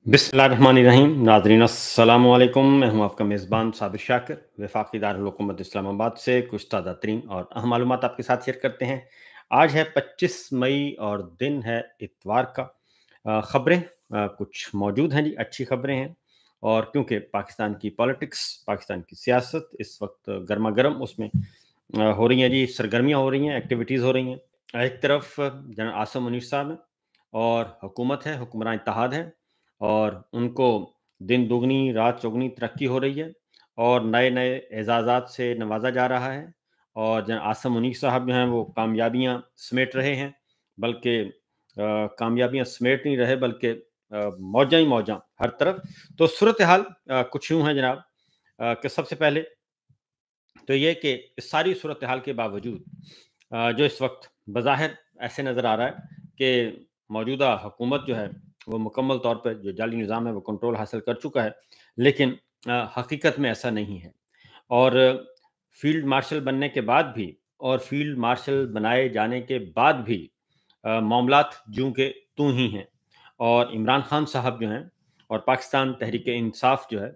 बिस्मिल्लाहिर्रहमानिर्रहीम। नाज़रीन अस्सलाम वालेकुम। मैं हूं आपका मेज़बान साबिर शाकिर, वफाकी दारुल हुकूमत इस्लामाबाद से कुछ ताज़ा तरीन और अहम मालूमात आपके साथ शेयर करते हैं। आज है 25 मई और दिन है इतवार का। ख़बरें कुछ मौजूद हैं जी, अच्छी ख़बरें हैं। और क्योंकि पाकिस्तान की पॉलिटिक्स, पाकिस्तान की सियासत इस वक्त गर्मा गर्म उसमें हो रही हैं जी, सरगर्मियाँ हो रही हैं, एक्टिविटीज़ हो रही हैं। एक तरफ जनरल आसिम मुनीर साहब हैं और हुकूमत है, हुक्मरान इत्तेहाद है और उनको दिन दुगनी रात चौगनी तरक्की हो रही है और नए-नए एज़ाज़ात से नवाज़ा जा रहा है। और जनरल आसिम मुनीर साहब जो हैं वो कामयाबियाँ समेट रहे हैं, बल्कि कामयाबियाँ समेट नहीं रहे बल्कि मौजां ही मौजां हर तरफ। तो सूरत हाल कुछ यूँ है जनाब, कि सबसे पहले तो ये कि इस सारी सूरत हाल के बावजूद जो इस वक्त बज़ाहिर ऐसे नज़र आ रहा है कि मौजूदा हुकूमत जो है वो मुकम्मल तौर पर जो जाली निज़ाम है वो कंट्रोल हासिल कर चुका है, लेकिन हकीकत में ऐसा नहीं है। और फील्ड मार्शल बनने के बाद भी और फील्ड मार्शल बनाए जाने के बाद भी मामलात ज्यों के त्यों ही हैं। और इमरान खान साहब जो हैं और पाकिस्तान तहरीक इंसाफ जो है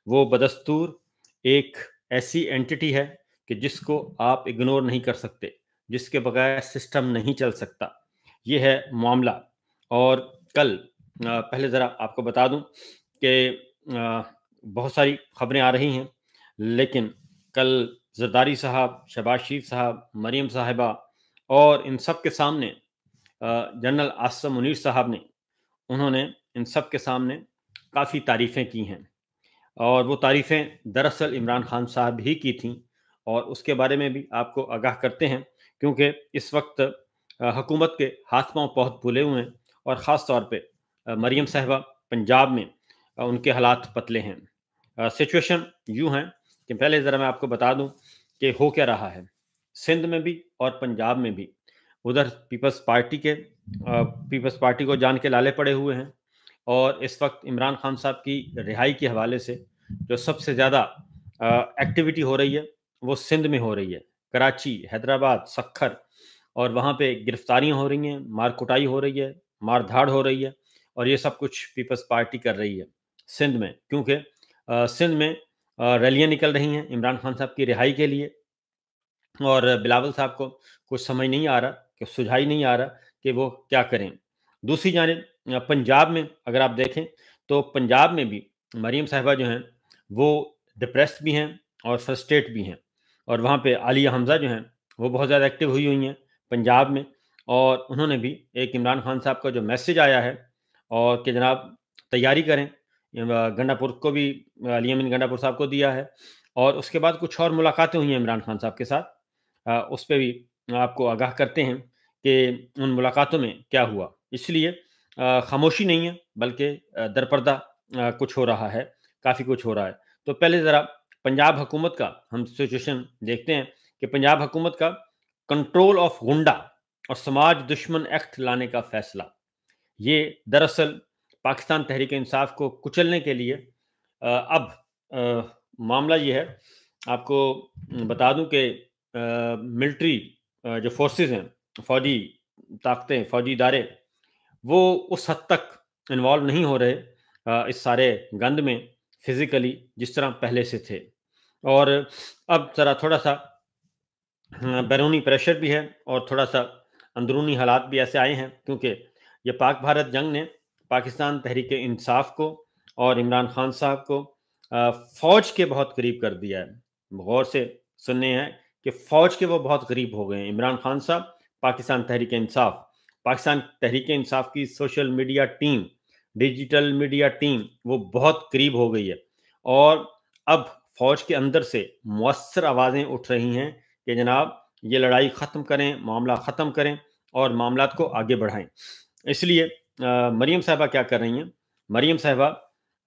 वो बदस्तूर एक ऐसी एंटिटी है कि जिसको आप इग्नोर नहीं कर सकते, जिसके बगैर सिस्टम नहीं चल सकता। ये है मामला। और कल पहले ज़रा आपको बता दूं कि बहुत सारी खबरें आ रही हैं, लेकिन कल जरदारी साहब, शहबाज शरीफ साहब, मरीम साहिबा और इन सब के सामने जनरल आसिम मुनीर साहब ने उन्होंने इन सब के सामने काफ़ी तारीफ़ें की हैं। और वो तारीफ़ें दरअसल इमरान खान साहब ही की थीं और उसके बारे में भी आपको आगाह करते हैं, क्योंकि इस वक्त हुकूमत के हाथ पांव बहुत फूले हुए हैं और ख़ास तौर पे मरीम साहिबा पंजाब में उनके हालात पतले हैं। सिचुएशन यूँ है कि पहले ज़रा मैं आपको बता दूं कि हो क्या रहा है सिंध में भी और पंजाब में भी। उधर पीपल्स पार्टी को जान के लाले पड़े हुए हैं और इस वक्त इमरान खान साहब की रिहाई के हवाले से जो सबसे ज़्यादा एक्टिविटी हो रही है वो सिंध में हो रही है। कराची, हैदराबाद, सखर और वहाँ पे गिरफ्तारियाँ हो रही हैं, मार कुटाई हो रही है, मार धाड़ हो रही है और ये सब कुछ पीपल्स पार्टी कर रही है सिंध में, क्योंकि सिंध में रैलियाँ निकल रही हैं इमरान खान साहब की रिहाई के लिए। और बिलावल साहब को कुछ समझ नहीं आ रहा, कि सुझाई नहीं आ रहा कि वो क्या करें। दूसरी जानिब पंजाब में अगर आप देखें तो पंजाब में भी मरीम साहिबा जो हैं वो डिप्रेस्ड भी हैं और फ्रस्ट्रेट भी हैं। और वहाँ पे आलिया हमज़ा जो हैं वो बहुत ज़्यादा एक्टिव हुई हुई हैं पंजाब में। और उन्होंने भी एक इमरान खान साहब का जो मैसेज आया है और कि जनाब तैयारी करें, गंडापुर को भी अली अमीन गंडापुर साहब को दिया है। और उसके बाद कुछ और मुलाकातें हुई हैं इमरान खान साहब के साथ, उस पे भी आपको आगाह करते हैं कि उन मुलाकातों में क्या हुआ। इसलिए खामोशी नहीं है बल्कि दरपर्दा कुछ हो रहा है, काफ़ी कुछ हो रहा है। तो पहले ज़रा पंजाब हुकूमत का हम सिचुएशन देखते हैं कि पंजाब हुकूमत का कंट्रोल ऑफ गुंडा और समाज दुश्मन एक्ट लाने का फैसला, ये दरअसल पाकिस्तान तहरीक इंसाफ को कुचलने के लिए अब मामला ये है। आपको बता दूं कि मिलिट्री जो फोर्सेस हैं, फौजी ताकतें, फौजी इदारे, वो उस हद तक इन्वॉल्व नहीं हो रहे इस सारे गंद में फिजिकली जिस तरह पहले से थे। और अब ज़रा थोड़ा सा बैरूनी प्रेशर भी है और थोड़ा सा अंदरूनी हालात भी ऐसे आए हैं, क्योंकि ये पाक भारत जंग ने पाकिस्तान तहरीक इंसाफ को और इमरान खान साहब को फ़ौज के बहुत करीब कर दिया है। गौर से सुनने हैं कि फ़ौज के वो बहुत करीब हो गए हैं इमरान खान साहब, पाकिस्तान तहरीक इंसाफ। पाकिस्तान तहरीक इंसाफ की social media team, digital media team वो बहुत करीब हो गई है। और अब फ़ौज के अंदर से मौसर आवाज़ें उठ रही हैं कि जनाब ये लड़ाई ख़त्म करें, मामला ख़त्म करें और मामलात को आगे बढ़ाएं। इसलिए मरीम साहिबा क्या कर रही हैं? मरीम साहिबा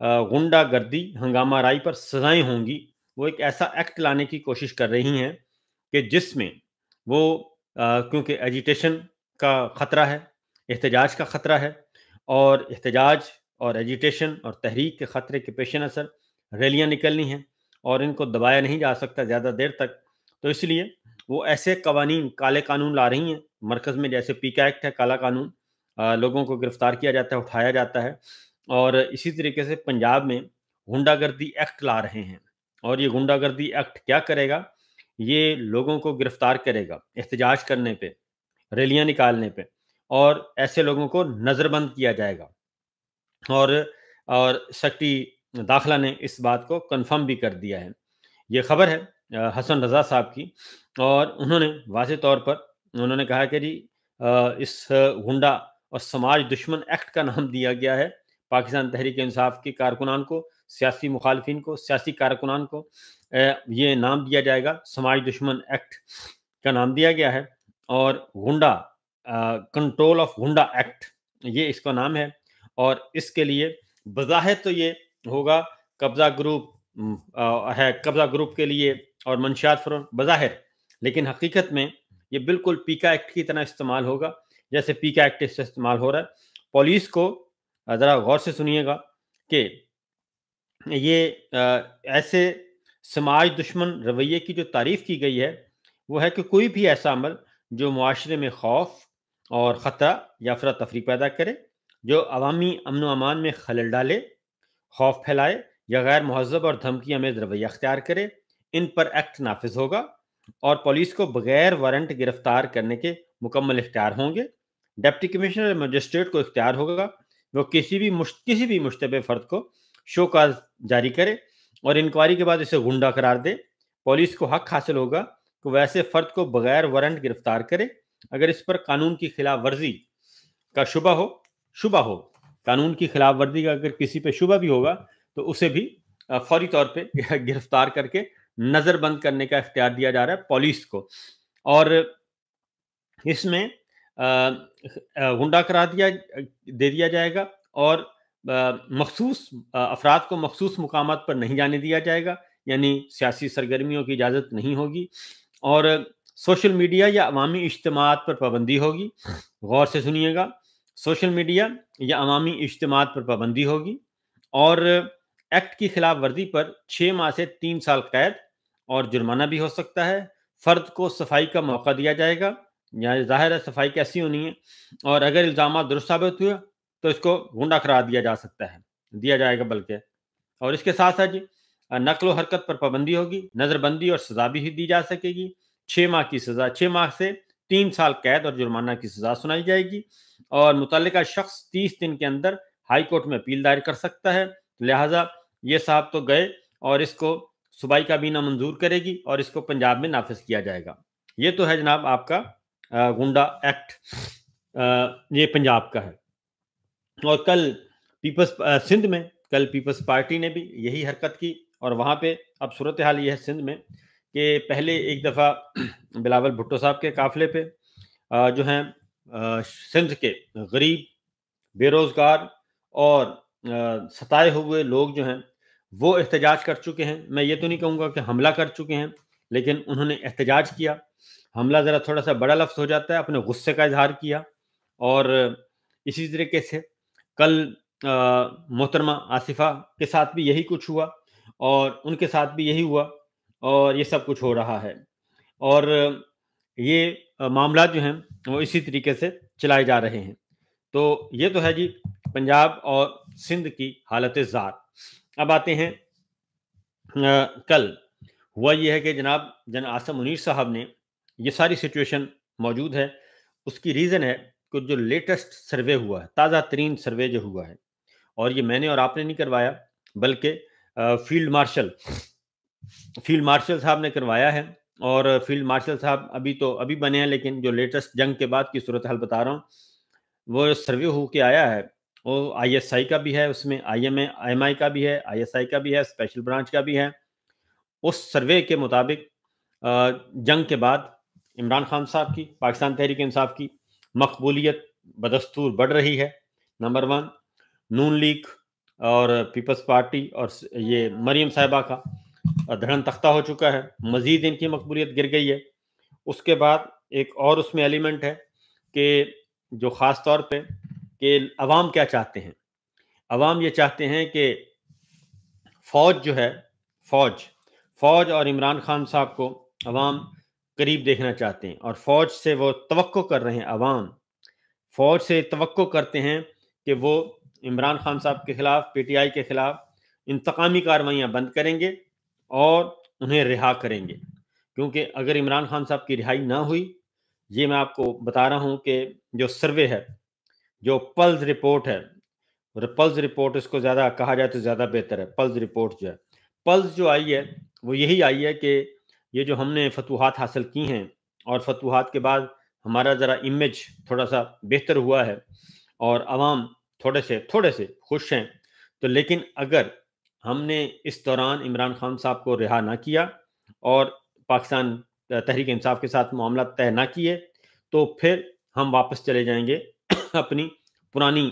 गुंडागर्दी, हंगामा राई पर सज़ाएँ होंगी, वो एक ऐसा एक्ट लाने की कोशिश कर रही हैं कि जिसमें वो क्योंकि एजिटेशन का ख़तरा है, एहतजाज का ख़तरा है और एहतजाज और एजिटेशन और तहरीक के ख़तरे के पेश नज़र रैलियाँ निकलनी हैं और इनको दबाया नहीं जा सकता ज़्यादा देर तक। तो इसलिए वो ऐसे कवानीन, काले कानून ला रही हैं मरकज़ में, जैसे पीका एक्ट है, काला कानून। लोगों को गिरफ्तार किया जाता है, उठाया जाता है اور اسی طریقے سے پنجاب میں غنڈہ گردی ایکٹ لا رہے ہیں، اور یہ غنڈہ گردی ایکٹ کیا کرے گا؟ یہ لوگوں کو گرفتار کرے گا احتجاج کرنے پہ، ریلیاں نکالنے پہ، اور ایسے لوگوں کو نظر بند کیا جائے گا۔ اور سیکرٹری داخلہ نے اس بات کو کنفرم بھی کر دیا ہے۔ یہ خبر ہے حسن رضا صاحب کی، اور انہوں نے واضح طور پر انہوں نے کہا کہ جی اس غنڈہ اور سماج دشمن ایکٹ کا نام دیا گیا ہے پاکستان تحریک انصاف کے کارکنان کو، سیاسی مخالفین کو، سیاسی کارکنان کو یہ نام دیا جائے گا، سماج دشمن ایکٹ کا نام دیا گیا ہے، اور غنڈہ کنٹرول آف غنڈہ ایکٹ یہ اس کا نام ہے۔ اور اس کے لیے بظاہر تو یہ ہوگا قبضہ گروپ ہے، قبضہ گروپ کے لیے اور منشیات فروغ بظاہر، لیکن حقیقت میں یہ بالکل پیکا ایکٹ کی طرح استعمال ہوگا جیسے پیکا ایکٹ سے استعمال ہو رہا ہے۔ پولیس کو ذرا غور سے سنیے گا کہ یہ ایسے سماج دشمن رویے کی جو تعریف کی گئی ہے وہ ہے کہ کوئی بھی ایسا عمل جو معاشرے میں خوف اور خطرہ یا افراتفری پیدا کرے، جو عوامی امن و امان میں خلل ڈالے، خوف پھیلائے یا غیر مہذب اور دھمکی آمیز رویہ اختیار کرے، ان پر ایکٹ نافذ ہوگا، اور پولیس کو بغیر وارنٹ گرفتار کرنے کے مکمل اختیار ہوں گے۔ ڈپٹی کمشنر یا مجسٹریٹ کو اختیار ہوگا وہ کسی بھی مشتبہ فرد کو شو کاز جاری کرے اور انکوائری کے بعد اسے غنڈہ قرار دے۔ پولیس کو حق حاصل ہوگا کہ وہ ایسے فرد کو بغیر وارنٹ گرفتار کرے اگر اس پر قانون کی خلاف ورزی کا شبہ ہو قانون کی خلاف ورزی کا اگر کسی پہ شبہ بھی ہوگا تو اسے بھی فوری طور پہ گرفتار کر کے نظر بند کرنے کا اختیار دیا جا رہا ہے پولیس کو۔ اور اس میں غنڈہ قرار دے دیا جائے گا، اور مخصوص افراد کو مخصوص مقامات پر نہیں جانے دیا جائے گا، یعنی سیاسی سرگرمیوں کی اجازت نہیں ہوگی، اور سوشل میڈیا یا عوامی اجتماعات پر پابندی ہوگی۔ غور سے سنیے گا، سوشل میڈیا یا عوامی اجتماعات پر پابندی ہوگی، اور ایکٹ کی خلاف ورزی پر 6 ماہ سے 3 سال قید اور جرمانہ بھی ہو سکتا ہے۔ فرد کو صفائی کا موقع دیا جائے گا، یعنی ظاہر ہے صفائی کیسی ہونی ہے، اور اگر الزامات درست ثابت ہوئے تو اس کو غنڈہ قرار دیا جائے گا بلکہ۔ اور اس کے ساتھ ساتھ جی نقل و حرکت پر پابندی ہوگی، نظر بندی اور سزا بھی دی جا سکے گی۔ 6 ماہ کی سزا، 6 ماہ سے 3 سال قید اور جرمانہ کی سزا سنائی جائے گی، اور متعلقہ شخص 30 دن کے اندر ہائی کورٹ میں اپیل دائر کر سکتا ہے۔ لہٰذا یہ صاحب تو گئے، اور اس کو صوبائی کابینہ منظور کرے گی اور اس کو پنجاب میں نافذ کیا جائے گا۔ یہ تو ہے جناب آپ کا غنڈہ ایکٹ، یہ پنجاب کا ہے۔ اور کل سندھ میں کل پیپلز پارٹی نے بھی یہی حرکت کی، اور وہاں پہ اب صورتحال یہ ہے سندھ میں کہ پہلے ایک دفعہ بلاول بھٹو صاحب کے قافلے پہ جو ہیں سندھ کے غریب، بے روزگار اور ستائے ہوئے لوگ جو ہیں وہ احتجاج کر چکے ہیں۔ میں یہ تو نہیں کہوں گا کہ حملہ کر چکے ہیں، لیکن انہوں نے احتجاج کیا۔ حملہ ذرا تھوڑا سا بڑا لفظ ہو جاتا ہے، اپنے غصے کا اظہار کیا۔ اور اسی طریقے سے کل محترمہ آصفہ کے ساتھ بھی یہی کچھ ہوا، اور ان کے ساتھ بھی یہی ہوا، اور یہ سب کچھ ہو رہا ہے، اور یہ معاملات جو ہیں وہ اسی طریقے سے چلائے جا رہے ہیں۔ تو یہ تو ہے جی پنجاب اور سندھ کی حالت ذات۔ اب آتے ہیں کل ہوا یہ ہے کہ جناب عاصم منیر صاحب نے یہ ساری سچویشن موجود ہے، اس کی ریزن ہے کہ جو لیٹسٹ سروے ہوا ہے، تازہ ترین سروے جو ہوا ہے، اور یہ میں نے اور آپ نے نہیں کروایا بلکہ فیلڈ مارشل صاحب نے کروایا ہے، اور فیلڈ مارشل صاحب ابھی بنے ہیں، لیکن جو لیٹسٹ جنگ کے بعد کی صورتحال بتا رہا ہوں وہ سروے ہو کے آیا ہے، وہ آئی ایس آئی کا بھی ہے، اس میں آئی ایم آئی کا بھی ہے، آئی ایس آئی کا بھی ہے، اسپیشل برانچ کا بھی ہے۔ اس سروے کے مطابق جنگ کے بعد عمران خان صاحب کی، پاکستان تحریک انصاف کی مقبولیت بدستور بڑھ رہی ہے، نمبر 1۔ نون لیگ اور پیپلز پارٹی اور یہ مریم صاحبہ کا دھڑن تختہ ہو چکا ہے، مزید ان کی مقبولیت گر گئی ہے۔ اس کے بعد ایک اور اس میں ایلیمنٹ ہے کہ جو خاص طور پہ کہ عوام کیا چاہتے ہیں۔ عوام یہ چاہتے ہیں کہ فوج جو ہے، فوج اور عمران خان صاحب کو عوام قریب دیکھنا چاہتے ہیں، اور فوج سے وہ توقع کر رہے ہیں، عوام فوج سے توقع کرتے ہیں کہ وہ इमरान खान साहब के खिलाफ, पीटीआई के खिलाफ इंतकामी कार्रवाइयाँ बंद करेंगे और उन्हें रिहा करेंगे, क्योंकि अगर इमरान खान साहब की रिहाई ना हुई, ये मैं आपको बता रहा हूँ कि जो सर्वे है, जो पल्स रिपोर्ट है, पल्स रिपोर्ट इसको ज़्यादा कहा जाए तो ज़्यादा बेहतर है। पल्स रिपोर्ट जो है, पल्स जो आई है वो यही आई है कि ये जो हमने फतूहात हासिल की हैं और फतूहात के बाद हमारा ज़रा इमेज थोड़ा सा बेहतर हुआ है और आवाम थोड़े से खुश हैं। तो लेकिन अगर हमने इस दौरान इमरान खान साहब को रिहा ना किया और पाकिस्तान तहरीक इंसाफ के साथ मामला तय ना किए, तो फिर हम वापस चले जाएंगे अपनी पुरानी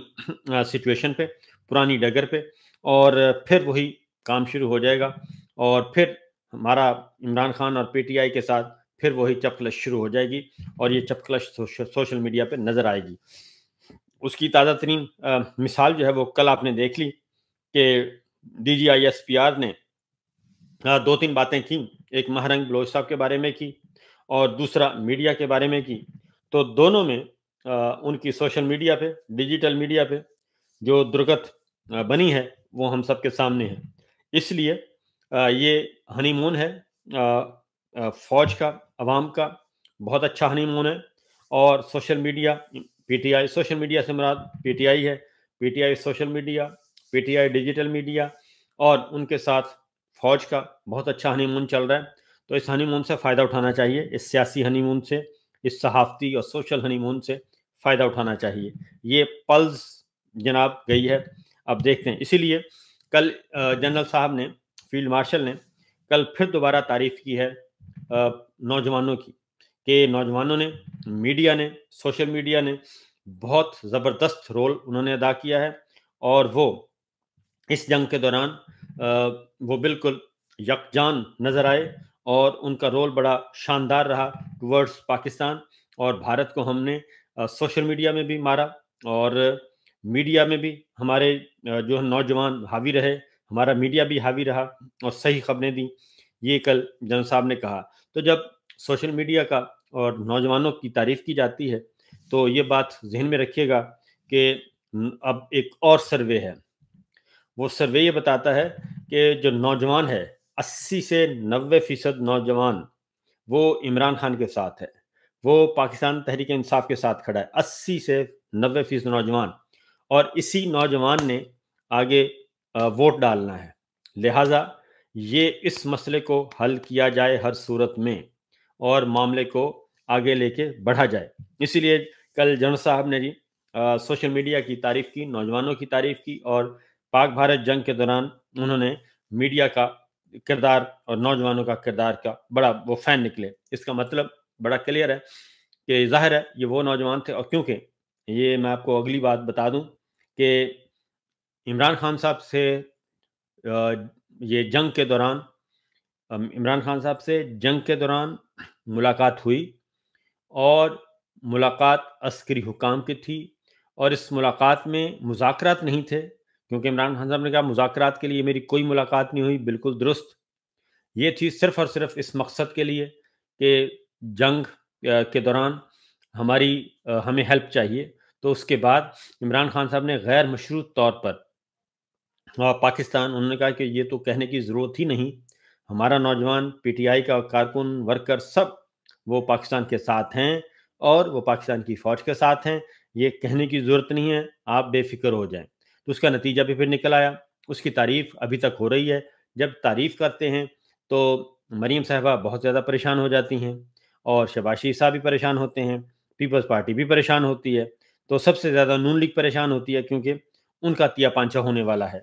सिचुएशन पे, पुरानी डगर पे, और फिर वही काम शुरू हो जाएगा और फिर हमारा इमरान खान और पीटीआई के साथ फिर वही चपकलश शुरू हो जाएगी और ये चपकलश सोशल मीडिया पे नजर आएगी। उसकी ताज़ा तरीन मिसाल जो है वो कल आपने देख ली कि DGISPR ने 2-3 बातें की। एक महरंग बलोच साहब के बारे में की और दूसरा मीडिया के बारे में की। तो दोनों में उनकी सोशल मीडिया पे, डिजिटल मीडिया पे जो दुर्गत बनी है वो हम सबके सामने है। इसलिए ये हनीमून है फौज का, अवाम का, बहुत अच्छा हनीमून है। और social media, PTI, social media से मुराद पीटीआई है, PTI social media, PTI digital media और उनके साथ फौज का बहुत अच्छा हनीमून चल रहा है। तो इस हनीमून से फ़ायदा उठाना चाहिए, इस सियासी हनीमून से, इस सहाफ़ती और सोशल हनीमून से फ़ायदा उठाना चाहिए। ये पल्स जनाब गई है, अब देखते हैं। इसीलिए कल जनरल साहब ने, फील्ड मार्शल ने कल फिर दोबारा तारीफ़ की है नौजवानों की, कि नौजवानों ने, मीडिया ने, सोशल मीडिया ने बहुत ज़बरदस्त रोल उन्होंने अदा किया है और वो इस जंग के दौरान वो बिल्कुल यकजान नज़र आए और उनका रोल बड़ा शानदार रहा टुवर्ड्स पाकिस्तान। और भारत को हमने सोशल मीडिया में भी मारा और मीडिया में भी हमारे जो नौजवान हावी रहे, हमारा मीडिया भी हावी रहा और सही खबरें दी। ये कल जनरल साहब ने कहा। तो जब सोशल मीडिया का और नौजवानों की तारीफ़ की जाती है तो ये बात जहन में रखिएगा कि अब एक और सर्वे है, वो सर्वे ये बताता है कि जो नौजवान है 80 से 90% नौजवान वो इमरान खान के साथ है, वो पाकिस्तान तहरीक इंसाफ के साथ खड़ा है। 80 से 90% नौजवान, और इसी नौजवान ने आगे वोट डालना है। लिहाजा ये इस मसले को हल किया जाए हर सूरत में और मामले को आगे लेके बढ़ा जाए। इसीलिए कल जनरल साहब ने जी सोशल मीडिया की तारीफ़ की, नौजवानों की तारीफ़ की और पाक भारत जंग के दौरान उन्होंने मीडिया का किरदार और नौजवानों का किरदार का बड़ा वो फ़ैन निकले। इसका मतलब बड़ा क्लियर है कि ज़ाहिर है ये वो नौजवान थे। और क्योंकि ये मैं आपको अगली बात बता दूं कि इमरान खान साहब से ये जंग के दौरान, इमरान खान साहब से जंग के दौरान मुलाकात हुई और मुलाकात अस्करी हुकाम की थी और इस मुलाकात में मुज़ाकरात नहीं थे, क्योंकि इमरान खान साहब ने कहा मुज़ाकरात के लिए मेरी कोई मुलाकात नहीं हुई। बिल्कुल दुरुस्त। ये थी सिर्फ़ और सिर्फ़ इस मकसद के लिए कि जंग के दौरान हमें हेल्प चाहिए। तो उसके बाद इमरान खान साहब ने गैर मशरूत तौर पर पाकिस्तान, उन्होंने कहा कि ये तो कहने की ज़रूरत ही नहीं, हमारा नौजवान, पीटीआई का कारकुन, वर्कर सब वो पाकिस्तान के साथ हैं और वो पाकिस्तान की फ़ौज के साथ हैं, ये कहने की ज़रूरत नहीं है, आप बेफ़िक्र हो जाएं। तो उसका नतीजा भी फिर निकल आया। उसकी तारीफ़ अभी तक हो रही है। जब तारीफ़ करते हैं तो मरीम साहिबा बहुत ज़्यादा परेशान हो जाती हैं और शहबाज शरीफ साहब भी परेशान होते हैं, पीपल्स पार्टी भी परेशान होती है, तो सबसे ज़्यादा नून लीग परेशान होती है, क्योंकि उनका तिया पांचा होने वाला है।